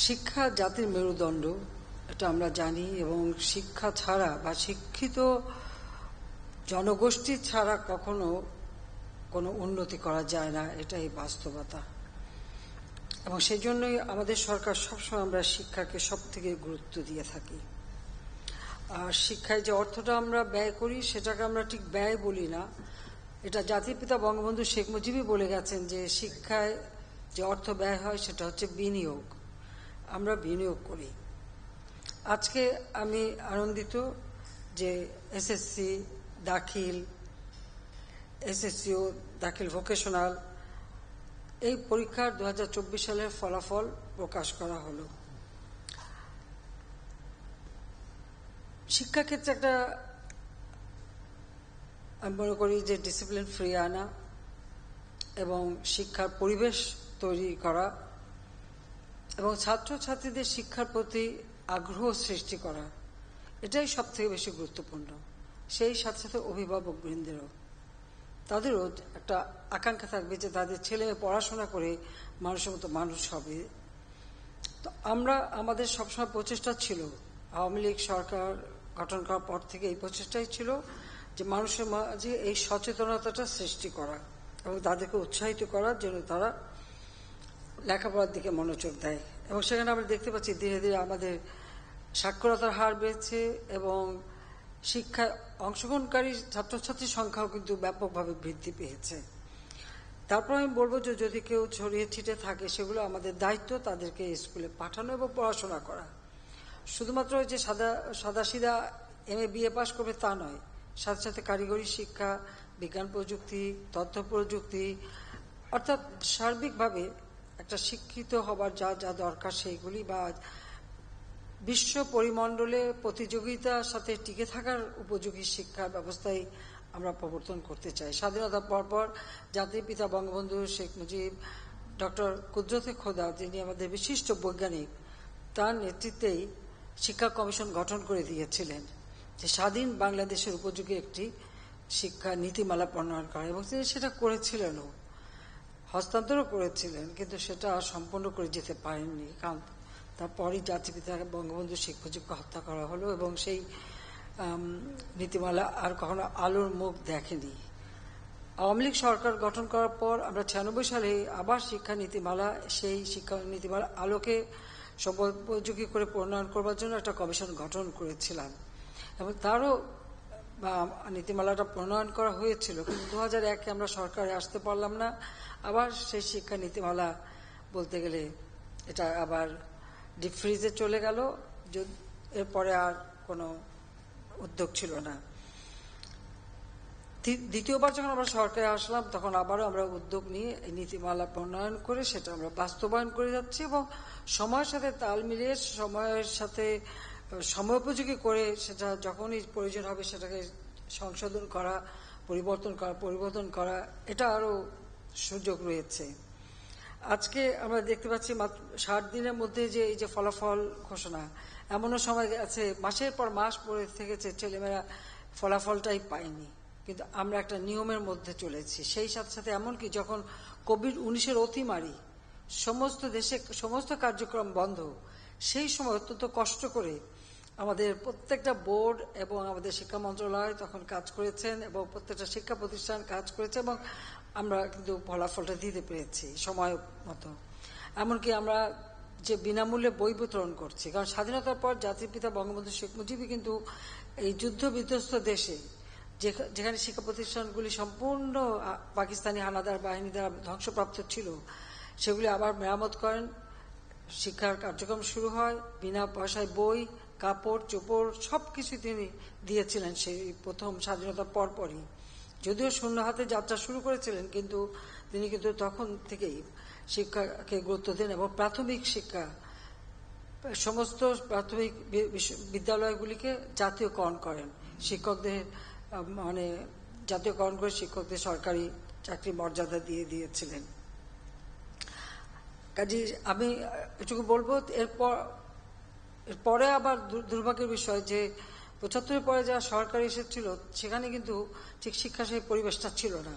শিক্ষা জাতির মেরুদণ্ড, এটা আমরা জানি, এবং শিক্ষা ছাড়া বা শিক্ষিত জনগোষ্ঠী ছাড়া কখনো কোনো উন্নতি করা যায় না, এটাই বাস্তবতা। এবং সেই জন্যই আমাদের সরকার সবসময় আমরা শিক্ষাকে সব থেকে গুরুত্ব দিয়ে থাকি। আর শিক্ষায় যে অর্থটা আমরা ব্যয় করি সেটাকে আমরা ঠিক ব্যয় বলি না, এটা জাতির পিতা বঙ্গবন্ধু শেখ মুজিবই বলে গেছেন যে শিক্ষায় যে অর্থ ব্যয় হয় সেটা হচ্ছে বিনিয়োগ। আমরা বিনিয়োগ করি। আজকে আমি আনন্দিত যে এসএসসি দাখিল, এসএসসিও দাখিল ভোকেশনাল, এই পরীক্ষার 2024 সালের ফলাফল প্রকাশ করা হলো। শিক্ষাক্ষেত্রে একটা আমি মনে করি যে ডিসিপ্লিন ফ্রি আনা এবং শিক্ষার পরিবেশ তৈরি করা এবং ছাত্রছাত্রীদের শিক্ষার প্রতি আগ্রহ সৃষ্টি করা, এটাই সব থেকে বেশি গুরুত্বপূর্ণ। সেই সাথে সাথে অভিভাবক বৃন্দেরও, তাদেরও একটা আকাঙ্ক্ষা থাকবে যে তাদের ছেলে মেয়ে পড়াশোনা করে মানুষের মতো মানুষ হবে। তো আমরা আমাদের সবসময় প্রচেষ্টা ছিল, আওয়ামী লীগ সরকার গঠন করার পর থেকে এই প্রচেষ্টাই ছিল যে মানুষের মাঝে এই সচেতনতাটা সৃষ্টি করা এবং তাদেরকে উৎসাহিত করার জন্য তারা লেখাপড়ার দিকে মনোযোগ দেয়। এবং সেখানে আমরা দেখতে পাচ্ছি ধীরে ধীরে আমাদের সাক্ষরতার হার বেড়েছে এবং শিক্ষায় অংশগ্রহণকারী ছাত্রছাত্রীর সংখ্যাও কিন্তু ব্যাপকভাবে বৃদ্ধি পেয়েছে। তারপর আমি বলবো যে যদি কেউ ছড়িয়ে ছিটে থাকে সেগুলো আমাদের দায়িত্ব তাদেরকে স্কুলে পাঠানো এবং পড়াশোনা করা। শুধুমাত্র যে সাদাসিধা MA BA পাস করবে তা নয়, সাথে সাথে কারিগরি শিক্ষা, বিজ্ঞান প্রযুক্তি, তথ্য প্রযুক্তি, অর্থাৎ সার্বিকভাবে একটা শিক্ষিত হবার যা যা দরকার সেইগুলি, বা বিশ্ব পরিমণ্ডলে প্রতিযোগিতার সাথে টিকে থাকার উপযোগী শিক্ষা ব্যবস্থায় আমরা প্রবর্তন করতে চাই। স্বাধীনতার পরপর জাতির পিতা বঙ্গবন্ধু শেখ মুজিব, ডক্টর কুদরতে খোদা, যিনি আমাদের বিশিষ্ট বৈজ্ঞানিক, তার নেতৃত্বেই শিক্ষা কমিশন গঠন করে দিয়েছিলেন যে স্বাধীন বাংলাদেশের উপযোগী একটি শিক্ষা নীতিমালা প্রণয়ন করা, এবং তিনি সেটা করেছিলেনও, হস্তান্তরও করেছিলেন, কিন্তু সেটা সম্পূর্ণ করে যেতে পারেননি, কারণ তারপরই জাতির পিতা বঙ্গবন্ধু শেখ মুজিবকে হত্যা করা হলো এবং সেই নীতিমালা আর কখনো আলোর মুখ দেখেনি। আওয়ামী লীগ সরকার গঠন করার পর আমরা 96 সালে আবার শিক্ষা নীতিমালা, সেই শিক্ষা নীতিমালা আলোকে সর্বোপযোগী করে প্রণয়ন করবার জন্য একটা কমিশন গঠন করেছিলাম এবং তারও নীতিমালাটা প্রণয়ন করা হয়েছিল, কিন্তু 2001-এ আমরা সরকারে আসতে পারলাম না। আবার সেই শিক্ষা নীতিমালা বলতে গেলে এটা আবার ডিপ ফ্রিজে চলে গেল, এরপরে আর কোনো উদ্যোগ ছিল না। দ্বিতীয়বার যখন আমরা সরকারে আসলাম তখন আবারও আমরা উদ্যোগ নিয়ে এই নীতিমালা প্রণয়ন করে সেটা আমরা বাস্তবায়ন করে যাচ্ছি এবং সময়ের সাথে তাল মিলিয়ে সময়ের সাথে সময়োপযোগী করে সেটা যখনই প্রয়োজন হবে সেটাকে সংশোধন করা, পরিবর্তন করা, এটা আরও সুযোগ রয়েছে। আজকে আমরা দেখতে পাচ্ছি মাত্র 60 দিনের মধ্যে যে এই যে ফলাফল ঘোষণা, এমনও সময় আছে মাসের পর মাস পরে থেকেছে ছেলেমেয়েরা ফলাফলটাই পায়নি, কিন্তু আমরা একটা নিয়মের মধ্যে চলেছি। সেই সাথে সাথে এমনকি যখন COVID-19 অতিমারি, সমস্ত দেশে সমস্ত কার্যক্রম বন্ধ, সেই সময় অত্যন্ত কষ্ট করে আমাদের প্রত্যেকটা বোর্ড এবং আমাদের শিক্ষা মন্ত্রণালয় তখন কাজ করেছেন এবং প্রত্যেকটা শিক্ষা প্রতিষ্ঠান কাজ করেছে এবং আমরা কিন্তু ফলাফলটা দিতে পেরেছি সময় মতো। এমনকি আমরা যে বিনামূল্যে বই বিতরণ করছি, কারণ স্বাধীনতার পর জাতির পিতা বঙ্গবন্ধু শেখ মুজিবই কিন্তু এই যুদ্ধ বিধ্বস্ত দেশে যেখানে শিক্ষা প্রতিষ্ঠানগুলি সম্পূর্ণ পাকিস্তানি হানাদার বাহিনী দ্বারা ধ্বংসপ্রাপ্ত ছিল, সেগুলি আবার মেরামত করেন, শিক্ষার কার্যক্রম শুরু হয়, বিনা পয়সায় বই, কাপড় চোপড় সবকিছু তিনি দিয়েছিলেন সেই প্রথম স্বাধীনতার পরপরই। যদিও শূন্য হাতে যাত্রা শুরু করেছিলেন, কিন্তু তিনি কিন্তু তখন থেকেই শিক্ষাকে গুরুত্ব দেন এবং প্রাথমিক শিক্ষা, সমস্ত প্রাথমিক বিদ্যালয়গুলিকে জাতীয়করণ করেন, শিক্ষকদের জাতীয়করণ করে শিক্ষকদের সরকারি চাকরি মর্যাদা দিয়ে দিয়েছিলেন। কাজে আমি এটুকু বলবো, এরপরে আবার দুর্ভাগ্যের বিষয় যে 75-এর পরে যারা সরকার এসেছিল সেখানে কিন্তু ঠিক শিক্ষা সেই পরিবেশটা ছিল না।